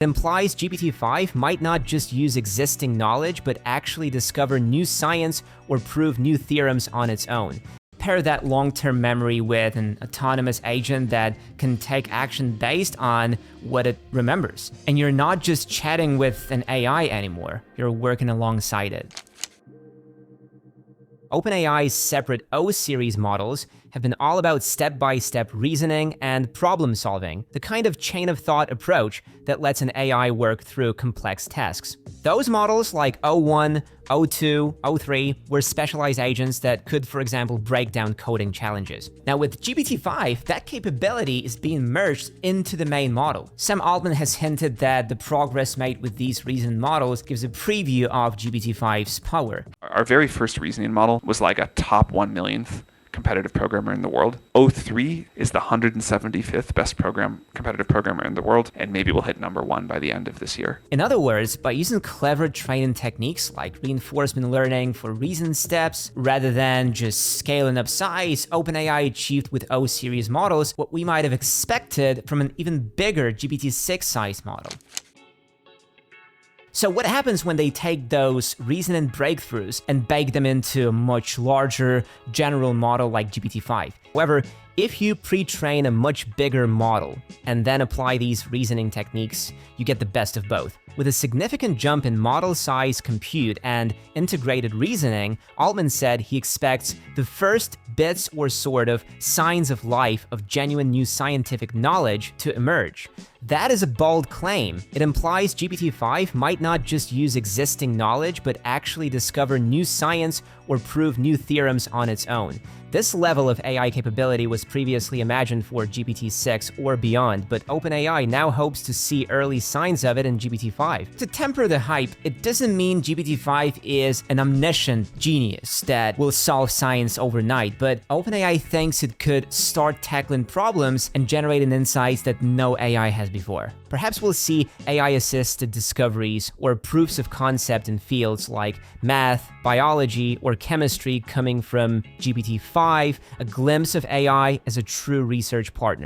It implies GPT-5 might not just use existing knowledge, but actually discover new science or prove new theorems on its own. Pair that long-term memory with an autonomous agent that can take action based on what it remembers. And you're not just chatting with an AI anymore, you're working alongside it. OpenAI's separate O-series models have been all about step-by-step reasoning and problem-solving, the kind of chain-of-thought approach that lets an AI work through complex tasks. Those models like O1, O2, O3 were specialized agents that could, for example, break down coding challenges. Now with GPT-5, that capability is being merged into the main model. Sam Altman has hinted that the progress made with these reasoning models gives a preview of GPT-5's power. Our very first reasoning model was like a top 1 millionth competitive programmer in the world. O3 is the 175th best competitive programmer in the world, and maybe we'll hit #1 by the end of this year. In other words, by using clever training techniques like reinforcement learning for reason steps, rather than just scaling up size, OpenAI achieved with O-series models what we might have expected from an even bigger GPT-6 size model. So what happens when they take those reasoning breakthroughs and bake them into a much larger general model like GPT-5? However, if you pre-train a much bigger model and then apply these reasoning techniques, you get the best of both. With a significant jump in model size compute and integrated reasoning, Altman said he expects the first bits or sort of signs of life of genuine new scientific knowledge to emerge. That is a bold claim. It implies GPT-5 might not just use existing knowledge, but actually discover new science or prove new theorems on its own. This level of AI capability was previously imagined for GPT-6 or beyond, but OpenAI now hopes to see early signs of it in GPT-5. To temper the hype, it doesn't mean GPT-5 is an omniscient genius that will solve science overnight, but OpenAI thinks it could start tackling problems and generating insights that no AI has before. Perhaps we'll see AI-assisted discoveries or proofs of concept in fields like math, biology, or chemistry coming from GPT-5, a glimpse of AI as a true research partner.